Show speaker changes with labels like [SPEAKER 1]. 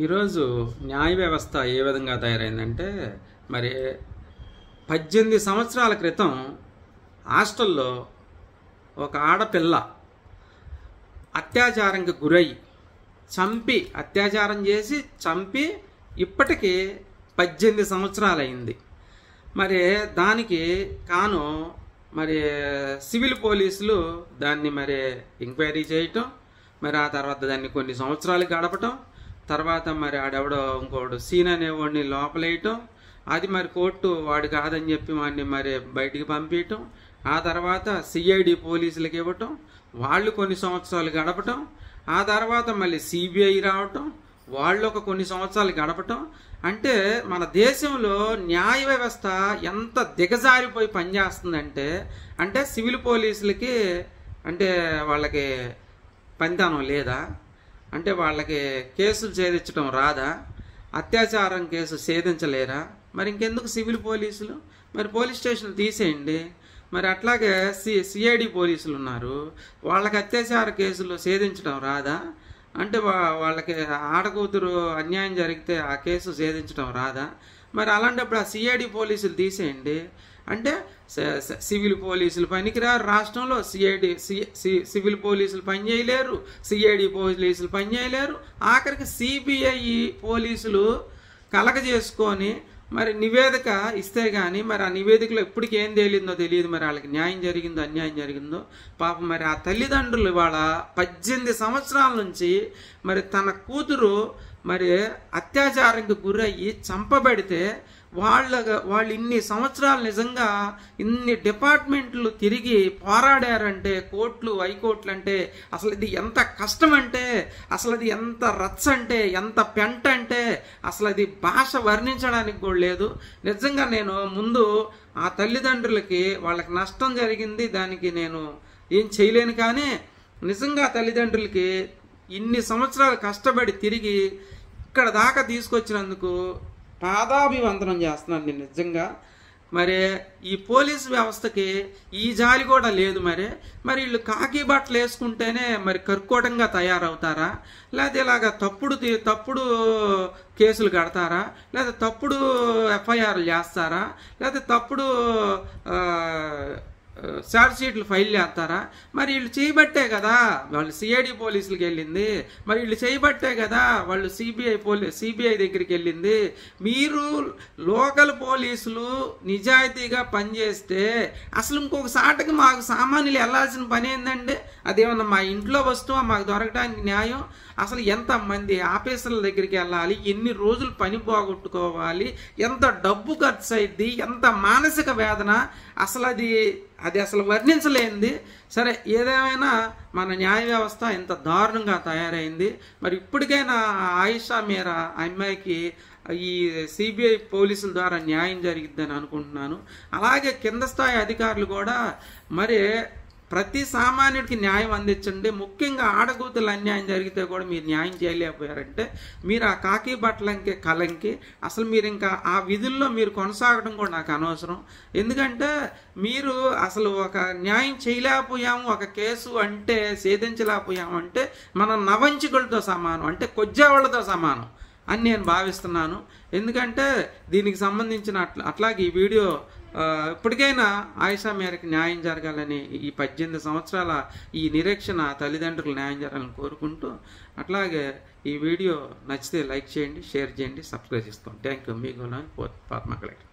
[SPEAKER 1] ఈరోజు న్యాయ వ్యవస్థ ఏ విధంగా తయారైందంటే, మరి 18 సంవత్సరాల క్రితం హాస్టల్లో ఒక ఆడపిల్ల అత్యాచారంకి గురై అత్యాచారం చేసి చంపి ఇప్పటికీ 18 సంవత్సరాలైంది. మరి దానికి కాను మరి సివిల్ పోలీసులు దాన్ని మరి ఎంక్వైరీ చేయటం, మరి ఆ తర్వాత దాన్ని కొన్ని సంవత్సరాలు గడపటం, తర్వాత మరి ఆడెవడో ఇంకోడు సీన్ అనేవాడిని లోపలేయటం, అది మరి కోర్టు వాడు కాదని చెప్పి వాడిని మరి బయటికి పంపించటం, ఆ తర్వాత సిఐడి పోలీసులకు ఇవ్వటం, వాళ్ళు కొన్ని సంవత్సరాలు గడపటం, ఆ తర్వాత మళ్ళీ సిబిఐ రావటం, వాళ్ళు ఒక కొన్ని సంవత్సరాలు గడపటం. అంటే మన దేశంలో న్యాయ వ్యవస్థ ఎంత దిగజారిపోయి పనిచేస్తుందంటే, అంటే సివిల్ పోలీసులకి అంటే వాళ్ళకి పనితనం లేదా, అంటే వాళ్ళకి కేసులు ఛేదించడం రాదా, అత్యాచారం కేసు ఛేదించలేరా, మరి ఇంకెందుకు సివిల్ పోలీసులు? మరి పోలీస్ స్టేషన్లు తీసేయండి. మరి అట్లాగే సిఐడి పోలీసులు ఉన్నారు, వాళ్ళకి అత్యాచార కేసులు ఛేదించడం రాదా, అంటే వాళ్ళకి ఆడకూతురు అన్యాయం జరిగితే ఆ కేసు ఛేదించడం రాదా? మరి అలాంటప్పుడు ఆ సిఐడి పోలీసులు తీసేయండి. అంటే సివిల్ పోలీసులు పనికిరారు రాష్ట్రంలో, సివిల్ పోలీసులు పనిచేయలేరు, సిఐడి పోలీసులు పనిచేయలేరు, ఆఖరికి సిబిఐ పోలీసులు కలగజేసుకొని మరి నివేదిక ఇస్తే కానీ మరి ఆ నివేదికలో ఇప్పటికి ఏం తేలిందో తెలియదు, మరి వాళ్ళకి న్యాయం జరిగిందో అన్యాయం జరిగిందో. పాపం మరి ఆ తల్లిదండ్రులు ఇవాళ 18 సంవత్సరాల నుంచి మరి తన కూతురు మరి అత్యాచారానికి గురయ్యి చంపబడితే వాళ్ళు ఇన్ని సంవత్సరాలు నిజంగా ఇన్ని డిపార్ట్మెంట్లు తిరిగి పోరాడారంటే, కోర్టులు హైకోర్టులు అంటే అసలు ఇది ఎంత కష్టం అంటే, అసలు అది ఎంత రచ్చ అంటే, ఎంత పెంట అంటే అసలు అది భాష వర్ణించడానికి కూడా లేదు. నిజంగా నేను ముందు ఆ తల్లిదండ్రులకి వాళ్ళకి నష్టం జరిగింది, దానికి నేను ఏం చేయలేను, కానీ నిజంగా తల్లిదండ్రులకి ఇన్ని సంవత్సరాలు కష్టపడి తిరిగి ఇక్కడ దాకా తీసుకొచ్చినందుకు పాదాభివందనం చేస్తున్నాను నేను నిజంగా. మరి ఈ పోలీసు వ్యవస్థకి ఈ జాలి కూడా లేదు. మరి వీళ్ళు కాకి బట్టలు వేసుకుంటేనే మరి కర్కోటంగా తయారవుతారా, లేదా ఇలాగ తప్పుడు కేసులు కడతారా, లేదా తప్పుడు ఎఫ్ఐఆర్లు చేస్తారా, లేదా తప్పుడు ఛార్జ్ షీట్లు ఫైల్ చేస్తారా? మరి వీళ్ళు చేయబట్టే కదా వాళ్ళు సిఐడి పోలీసులకి వెళ్ళింది, మరి వీళ్ళు చేయబట్టే కదా వాళ్ళు సిబిఐ దగ్గరికి వెళ్ళింది. మీరు లోకల్ పోలీసులు నిజాయితీగా పనిచేస్తే అసలు ఇంకొక సాటకి మాకు సామాన్యులు వెళ్ళాల్సిన పని ఏందండి? అదేమన్నా మా ఇంట్లో వస్తువా మాకు దొరకడానికి న్యాయం? అసలు ఎంతమంది ఆఫీసర్ల దగ్గరికి వెళ్ళాలి, ఎన్ని రోజులు పని పోగొట్టుకోవాలి, ఎంత డబ్బు ఖర్చు అయింది, ఎంత మానసిక వేదన, అసలు అది అసలు వర్ణించలేనిది. సరే, ఏదేమైనా మన న్యాయ వ్యవస్థ ఎంత దారుణంగా తయారైంది. మరి ఇప్పటికైనా ఆయిషా మీరా అమ్మాయికి ఈ సిబిఐ పోలీసుల ద్వారా న్యాయం జరిగిద్దని అనుకుంటున్నాను. అలాగే కింద స్థాయి అధికారులు కూడా మరి ప్రతి సామాన్యుడికి న్యాయం అందించండి. ముఖ్యంగా ఆడకూతులు అన్యాయం జరిగితే కూడా మీరు న్యాయం చేయలేకపోయారంటే మీరు ఆ కాకి బట్టలంకి కలంకి అసలు మీరు ఇంకా ఆ విధుల్లో మీరు కొనసాగడం కూడా నాకు అనవసరం. ఎందుకంటే మీరు అసలు ఒక న్యాయం చేయలేకపోయాము, ఒక కేసు అంటే ఛేదించలేకపోయాము అంటే మనం నవంచికులతో సమానం, అంటే కొజ్జావాళ్ళతో సమానం అని నేను భావిస్తున్నాను. ఎందుకంటే దీనికి సంబంధించిన అట్లాగే ఈ వీడియో ఇప్పటికైనా ఆయిషా మీరాకి న్యాయం జరగాలని, ఈ 18 సంవత్సరాల ఈ నిరీక్షణ తల్లిదండ్రులు న్యాయం జరగాలని కోరుకుంటూ, అట్లాగే ఈ వీడియో నచ్చితే లైక్ చేయండి, షేర్ చేయండి, సబ్స్క్రైబ్ చేసుకోండి. Thank you. మీకు పద్మ కలెక్టర్.